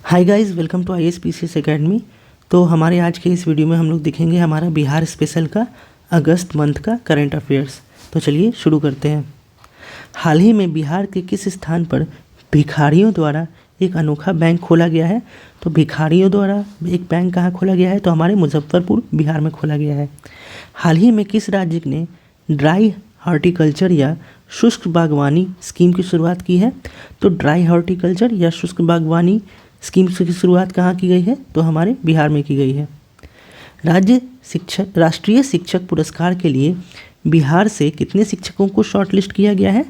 Hi guys, welcome to ISPCS academy. तो हमारे आज के इस वीडियो में हम लोग देखेंगे हमारा बिहार स्पेशल का अगस्त मंथ का करंट अफेयर्स। तो चलिए शुरू करते हैं। हाल ही में बिहार के किस स्थान पर भिखारियों द्वारा एक अनोखा बैंक खोला गया है? तो भिखारियों द्वारा एक बैंक कहाँ खोला गया है? तो हमारे मुजफ्फरपुर बिहार में खोला गया है। हाल ही में किस राज्य ने ड्राई हॉर्टिकल्चर या शुष्क बागवानी स्कीम की शुरुआत की है? तो ड्राई हॉर्टिकल्चर या शुष्क बागवानी स्कीम की शुरुआत कहाँ की गई है? तो हमारे बिहार में की गई है। राष्ट्रीय शिक्षक पुरस्कार के लिए बिहार से कितने शिक्षकों को शॉर्टलिस्ट किया गया है?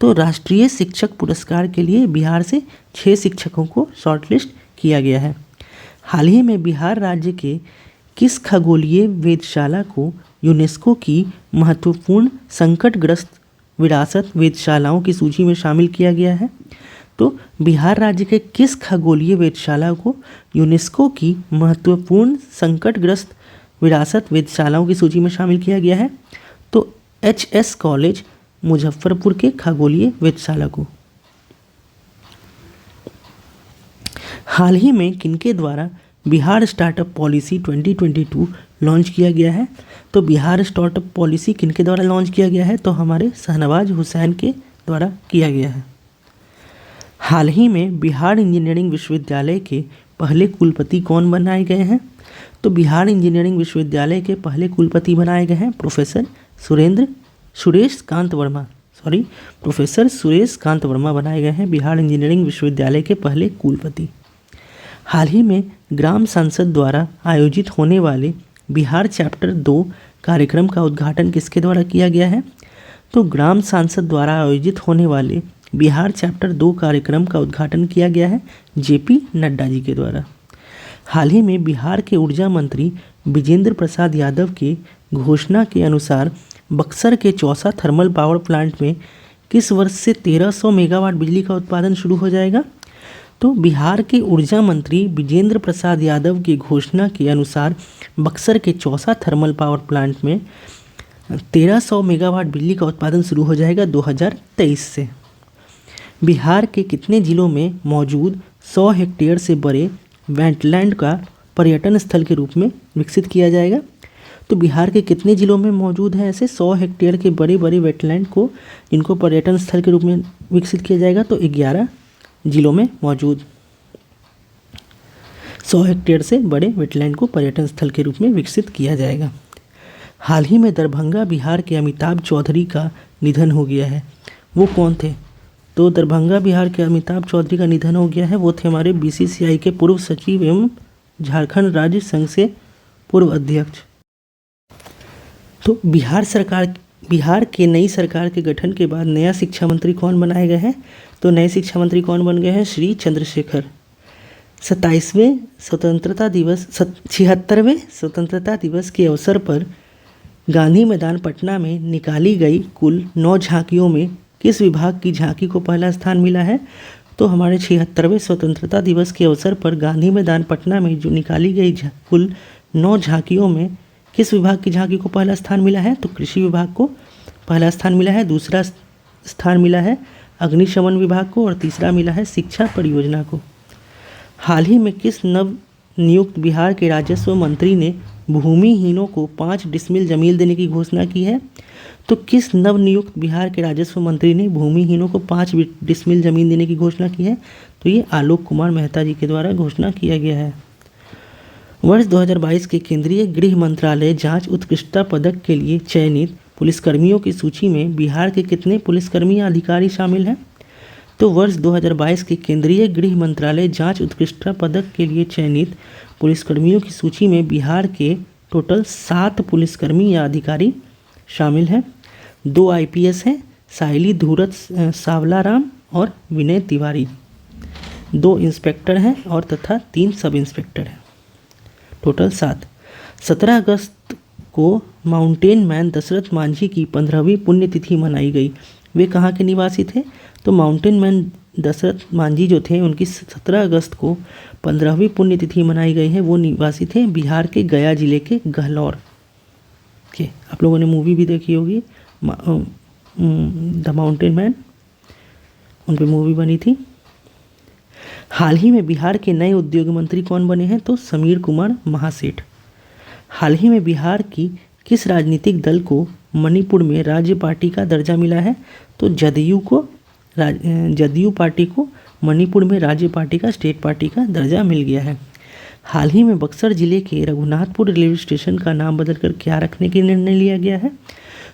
तो राष्ट्रीय शिक्षक पुरस्कार के लिए बिहार से 6 शिक्षकों को शॉर्टलिस्ट किया गया है। हाल ही में बिहार राज्य के किस खगोलीय वेधशाला को यूनेस्को की महत्वपूर्ण संकटग्रस्त विरासत वेधशालाओं की सूची में शामिल किया गया है? तो बिहार राज्य के किस खगोलीय वेधशाला को यूनेस्को की महत्वपूर्ण संकटग्रस्त विरासत वेधशालाओं की सूची में शामिल किया गया है? तो HS कॉलेज मुजफ्फरपुर के खगोलीय वेधशाला को। हाल ही में किनके द्वारा बिहार स्टार्टअप पॉलिसी 2022 लॉन्च किया गया है? तो बिहार स्टार्टअप पॉलिसी किनके द्वारा लॉन्च किया गया है? तो हमारे शहनवाज हुसैन के द्वारा किया गया है। हाल ही में बिहार इंजीनियरिंग विश्वविद्यालय के पहले कुलपति कौन बनाए गए हैं? तो बिहार इंजीनियरिंग विश्वविद्यालय के पहले कुलपति बनाए गए हैं प्रोफेसर सुरेश कांत वर्मा बनाए गए हैं बिहार इंजीनियरिंग विश्वविद्यालय के पहले कुलपति। हाल ही में ग्राम संसद द्वारा आयोजित होने वाले बिहार चैप्टर 2 कार्यक्रम का उद्घाटन किसके द्वारा किया गया है? तो ग्राम संसद द्वारा आयोजित होने वाले बिहार चैप्टर 2 कार्यक्रम का उद्घाटन किया गया है JP नड्डा जी के द्वारा। हाल ही में बिहार के ऊर्जा मंत्री विजेंद्र प्रसाद यादव के घोषणा के अनुसार बक्सर के चौसा थर्मल पावर प्लांट में किस वर्ष से 1300 मेगावाट बिजली का उत्पादन शुरू हो जाएगा? तो बिहार के ऊर्जा मंत्री विजेंद्र प्रसाद यादव की घोषणा के अनुसार बक्सर के चौसा थर्मल पावर प्लांट में 1300 मेगावाट बिजली का उत्पादन शुरू हो जाएगा 2023 से। बिहार के कितने जिलों में मौजूद 100 हेक्टेयर से बड़े वेटलैंड का पर्यटन स्थल के रूप में विकसित किया जाएगा? तो बिहार के कितने जिलों में मौजूद है ऐसे 100 हेक्टेयर के बड़े बड़े वेटलैंड को जिनको पर्यटन स्थल के रूप में विकसित किया जाएगा? तो 11 जिलों में मौजूद 100 हेक्टेयर से बड़े वेटलैंड को पर्यटन स्थल के रूप में विकसित किया जाएगा। हाल ही में दरभंगा बिहार के अमिताभ चौधरी का निधन हो गया है। वो कौन थे? तो दरभंगा बिहार के अमिताभ चौधरी का निधन हो गया है। वो थे हमारे BCCI के पूर्व सचिव एवं झारखंड राज्य संघ से पूर्व अध्यक्ष। तो बिहार के नई सरकार के गठन के बाद नया शिक्षा मंत्री कौन बनाए गए हैं? तो नए शिक्षा मंत्री कौन बन गए हैं? श्री चंद्रशेखर। 76वें स्वतंत्रता दिवस के अवसर पर गांधी मैदान पटना में निकाली गई कुल 9 झांकियों में किस विभाग की झांकी को पहला स्थान मिला है? तो हमारे 76वें स्वतंत्रता दिवस के अवसर पर गांधी मैदान पटना में जो निकाली गई कुल 9 झांकियों में किस विभाग की झांकी को पहला स्थान मिला है? तो कृषि विभाग को पहला स्थान मिला है, दूसरा स्थान मिला है अग्निशमन विभाग को और तीसरा मिला है शिक्षा परियोजना को। हाल ही में किस नव नियुक्त बिहार के राजस्व मंत्री ने भूमिहीनों को 5 डिसमिल जमीन देने की घोषणा की है? तो किस नवनियुक्त बिहार के राजस्व मंत्री ने भूमिहीनों को 5 डिसमिल जमीन देने की घोषणा की है? तो ये आलोक कुमार मेहता जी के द्वारा घोषणा किया गया है। वर्ष 2022 के केंद्रीय गृह मंत्रालय जांच उत्कृष्टता पदक के लिए चयनित पुलिसकर्मियों की सूची में बिहार के कितने पुलिसकर्मी या अधिकारी शामिल हैं? तो वर्ष 2022 के केंद्रीय गृह मंत्रालय जांच उत्कृष्टता पदक के लिए चयनित पुलिसकर्मियों की सूची में बिहार के टोटल 7 पुलिसकर्मी या अधिकारी शामिल हैं। 2 IPS हैं, साहिली धूरत सावलाराम और विनय तिवारी। 2 इंस्पेक्टर हैं और तथा 3 सब इंस्पेक्टर हैं। टोटल 7। 17 अगस्त को माउंटेन मैन दशरथ मांझी की 15वीं पुण्यतिथि मनाई गई। वे कहाँ के निवासी थे? तो माउंटेन मैन दशरथ मांझी जो थे उनकी 17 अगस्त को 15वीं पुण्यतिथि मनाई गई है। वो निवासी थे बिहार के गया जिले के गहलौर के। आप लोगों ने मूवी भी देखी होगी द माउंटेन मैन, उन पर मूवी बनी थी। हाल ही में बिहार के नए उद्योग मंत्री कौन बने हैं? तो समीर कुमार महासेठ। हाल ही में बिहार की किस राजनीतिक दल को मणिपुर में राज्य पार्टी का दर्जा मिला है? तो जदयू पार्टी को मणिपुर में राज्य पार्टी का, स्टेट पार्टी का दर्जा मिल गया है। हाल ही में बक्सर जिले के रघुनाथपुर रेलवे स्टेशन का नाम बदलकर क्या रखने का निर्णय लिया गया है?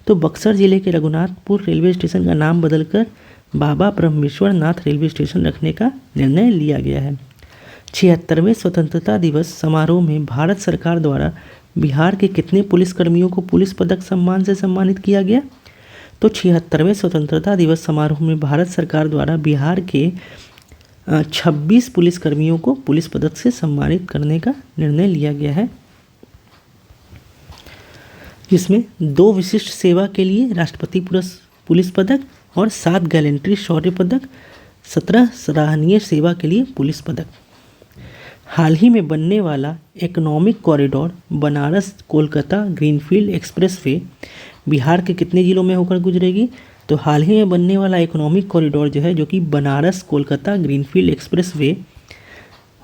तो बक्सर जिले के रघुनाथपुर रेलवे स्टेशन का नाम बदलकर बाबा ब्रह्मेश्वर नाथ रेलवे स्टेशन रखने का निर्णय लिया गया है। 76वें स्वतंत्रता दिवस समारोह में भारत सरकार द्वारा बिहार के कितने पुलिसकर्मियों को पुलिस पदक सम्मान से सम्मानित किया गया? तो 76वें स्वतंत्रता दिवस समारोह में भारत सरकार द्वारा बिहार के 26 पुलिसकर्मियों को पुलिस पदक से सम्मानित करने का निर्णय लिया गया है, जिसमें 2 विशिष्ट सेवा के लिए राष्ट्रपति पुलिस पदक और 7 गैलेंट्री शौर्य पदक, 17 सराहनीय सेवा के लिए पुलिस पदक। हाल ही में बनने वाला economic corridor Banaras Kolkata greenfield expressway Bihar के कितने जिलों में होकर गुजरेगी? तो हाल ही में बनने वाला इकोनॉमिक कॉरिडोर जो है, जो कि बनारस कोलकाता ग्रीनफील्ड एक्सप्रेसवे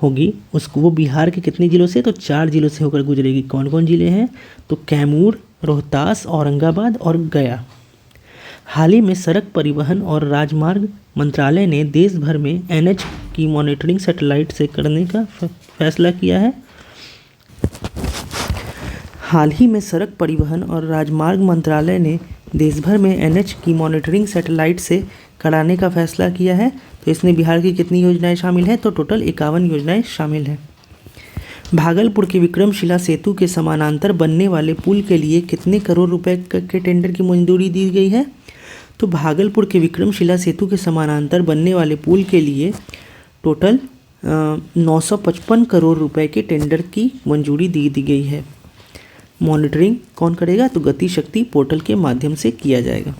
होगी, उसको वो बिहार के कितने जिलों से? तो 4 जिलों से होकर गुजरेगी। कौन कौन जिले हैं? तो कैमूर, रोहतास, औरंगाबाद और गया। हाल ही में सड़क परिवहन और राजमार्ग मंत्रालय ने देश भर में NH की मॉनिटरिंग सैटेलाइट से करने का फैसला किया है। हाल ही में सड़क परिवहन और राजमार्ग मंत्रालय ने देश भर में NH की मॉनिटरिंग सैटेलाइट से कराने का फैसला किया है। तो इसमें बिहार की कितनी योजनाएं शामिल हैं? तो टोटल 51 योजनाएं शामिल हैं। भागलपुर के विक्रमशिला सेतु के समानांतर बनने वाले पुल के लिए कितने करोड़ रुपए के टेंडर की मंजूरी दी गई है? तो भागलपुर के विक्रमशिला सेतु के समानांतर बनने वाले पुल के लिए टोटल 955 करोड़ रुपए के टेंडर की मंजूरी दी गई है। मॉनिटरिंग कौन करेगा? तो गति शक्ति पोर्टल के माध्यम से किया जाएगा।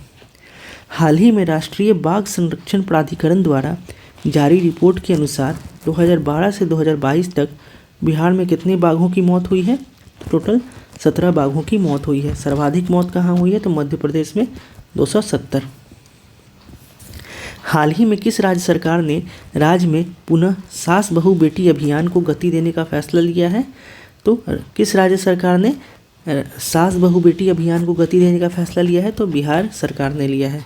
हाल ही में राष्ट्रीय बाघ संरक्षण प्राधिकरण द्वारा जारी रिपोर्ट के अनुसार 2012 से 2022 तक बिहार में कितने बाघों की मौत हुई है? टोटल 17 बाघों की मौत हुई है। सर्वाधिक मौत कहाँ हुई है? तो मध्य प्रदेश में 270। हाल ही में किस राज्य सरकार ने राज्य में पुनः सास बहू बेटी अभियान को गति देने का फैसला लिया है? तो किस राज्य सरकार ने सास बहू बेटी अभियान को गति देने का फैसला लिया है? तो बिहार सरकार ने लिया है।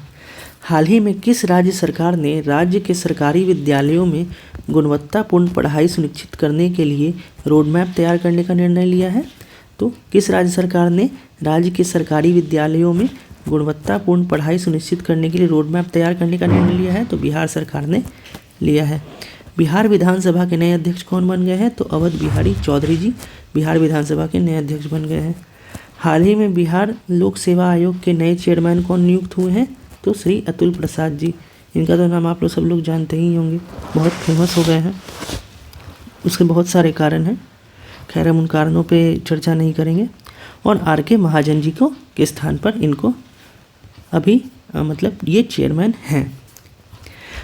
हाल ही में किस राज्य सरकार ने राज्य के सरकारी विद्यालयों में गुणवत्तापूर्ण पढ़ाई सुनिश्चित करने के लिए रोडमैप तैयार करने का निर्णय लिया है? तो किस राज्य सरकार ने राज्य के सरकारी विद्यालयों में गुणवत्तापूर्ण पढ़ाई सुनिश्चित करने के लिए रोडमैप तैयार करने का निर्णय लिया है? तो बिहार सरकार ने लिया है। बिहार विधानसभा के नए अध्यक्ष कौन बन गए हैं? तो अवध बिहारी चौधरी जी बिहार विधानसभा के नए अध्यक्ष बन गए हैं। हाल ही में बिहार लोक सेवा आयोग के नए चेयरमैन कौन नियुक्त हुए हैं? तो श्री अतुल प्रसाद जी। इनका तो नाम आप लोग सब लोग जानते ही होंगे, बहुत फेमस हो गए हैं। उसके बहुत सारे कारण हैं, खैर हम उन कारणों पे चर्चा नहीं करेंगे। और RK महाजन जी को के स्थान पर इनको अभी मतलब ये चेयरमैन हैं।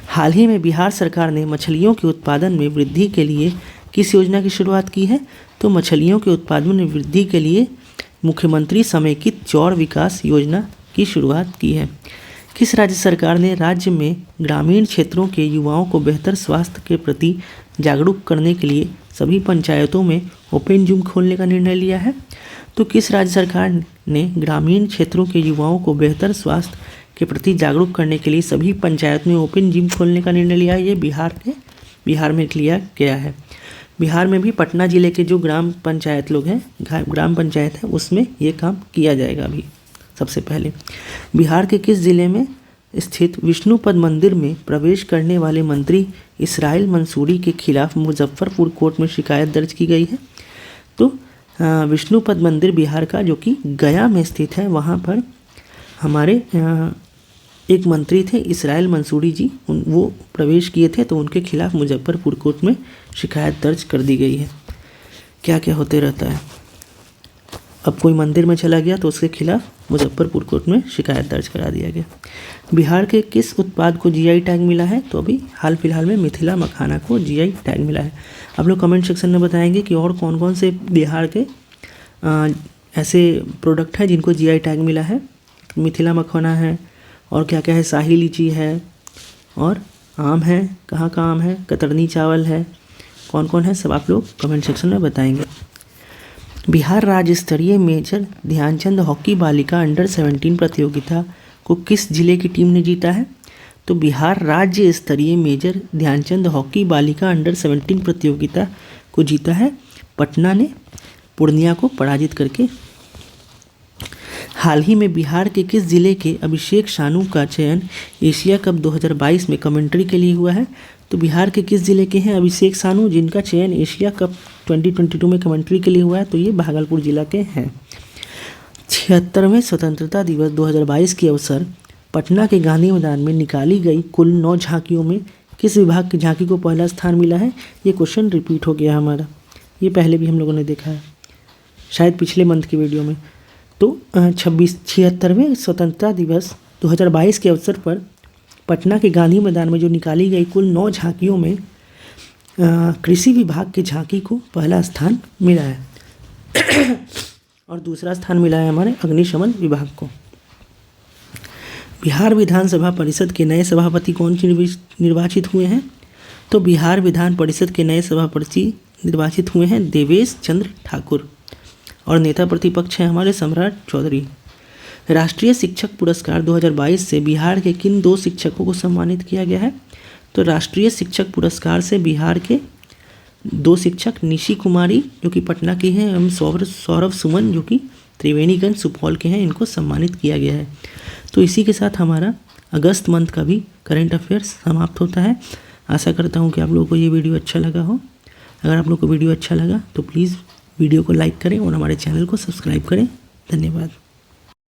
हाल ही में बिहार सरकार ने मछलियों के उत्पादन में वृद्धि के लिए किस योजना की शुरुआत की है? तो मछलियों के उत्पादन में वृद्धि के लिए मुख्यमंत्री समेकित चौड़ विकास योजना की शुरुआत की है। किस राज्य सरकार ने राज्य में ग्रामीण क्षेत्रों के युवाओं को बेहतर स्वास्थ्य के प्रति जागरूक करने के लिए सभी पंचायतों में ओपन जिम खोलने का निर्णय लिया है? तो किस राज्य सरकार ने ग्रामीण क्षेत्रों के युवाओं को बेहतर स्वास्थ्य के प्रति जागरूक करने के लिए सभी पंचायत में ओपन जिम खोलने का निर्णय लिया है? ये बिहार में लिया गया है। बिहार में भी पटना जिले के जो ग्राम पंचायत लोग हैं, ग्राम पंचायत है, उसमें ये काम किया जाएगा। अभी सबसे पहले बिहार के किस जिले में स्थित विष्णुपद मंदिर में प्रवेश करने वाले मंत्री इसराइल मंसूरी के खिलाफ मुजफ्फरपुर कोर्ट में शिकायत दर्ज की गई है? तो विष्णुपद मंदिर बिहार का जो कि गया में स्थित है, वहाँ पर हमारे एक मंत्री थे इसराइल मंसूरी जी, वो प्रवेश किए थे, तो उनके खिलाफ मुजफ्फरपुर कोर्ट में शिकायत दर्ज कर दी गई है। क्या क्या होते रहता है, अब कोई मंदिर में चला गया तो उसके खिलाफ मुजफ्फरपुर कोर्ट में शिकायत दर्ज करा दिया गया। बिहार के किस उत्पाद को GI टैग मिला है? तो अभी हाल फिलहाल में मिथिला मखाना को GI टैग मिला है। आप लोग कमेंट सेक्शन में बताएंगे कि और कौन कौन से बिहार के ऐसे प्रोडक्ट हैं जिनको GI टैग मिला है। मिथिला मखाना है, और क्या क्या है, शाही लीची है, और आम है, कहाँ का आम है, कतरनी चावल है, कौन कौन है, सब आप लोग कमेंट सेक्शन में बताएंगे। बिहार राज्य स्तरीय मेजर ध्यानचंद हॉकी बालिका अंडर 17 प्रतियोगिता को किस जिले की टीम ने जीता है? तो बिहार राज्य स्तरीय मेजर ध्यानचंद हॉकी बालिका अंडर 17 प्रतियोगिता को जीता है पटना ने, पूर्णिया को पराजित करके। हाल ही में बिहार के किस जिले के अभिषेक सानू का चयन एशिया कप 2022 में कमेंट्री के लिए हुआ है? तो बिहार के किस जिले के हैं अभिषेक सानू जिनका चयन एशिया कप 2022 में कमेंट्री के लिए हुआ है? तो ये भागलपुर जिला के हैं। 76वें स्वतंत्रता दिवस 2022 के अवसर पटना के गांधी मैदान में निकाली गई कुल 9 झांकियों में किस विभाग की झांकी को पहला स्थान मिला है? ये क्वेश्चन रिपीट हो गया हमारा, ये पहले भी हम लोगों ने देखा है शायद पिछले मंथ की वीडियो में। तो 76वें स्वतंत्रता दिवस 2022 के अवसर पर पटना के गांधी मैदान में जो निकाली गई कुल 9 झांकियों में कृषि विभाग की झांकी को पहला स्थान मिला है और दूसरा स्थान मिला है हमारे अग्निशमन विभाग को। बिहार विधानसभा परिषद के नए सभापति कौन निर्वाचित हुए हैं? तो बिहार विधान परिषद के नए सभापति निर्वाचित हुए हैं देवेश चंद्र ठाकुर और नेता प्रतिपक्ष हैं हमारे सम्राट चौधरी। राष्ट्रीय शिक्षक पुरस्कार 2022 से बिहार के किन 2 शिक्षकों को सम्मानित किया गया है? तो राष्ट्रीय शिक्षक पुरस्कार से बिहार के 2 शिक्षक निशी कुमारी जो कि पटना की हैं एवं सौरभ सुमन जो कि त्रिवेणीगंज सुपौल के हैं, इनको सम्मानित किया गया है। तो इसी के साथ हमारा अगस्त मंथ का भी करंट अफेयर्स समाप्त होता है। आशा करता हूँ कि आप लोगों को ये वीडियो अच्छा लगा हो। अगर आप लोगों को वीडियो अच्छा लगा तो प्लीज़ वीडियो को लाइक करें और हमारे चैनल को सब्सक्राइब करें। धन्यवाद।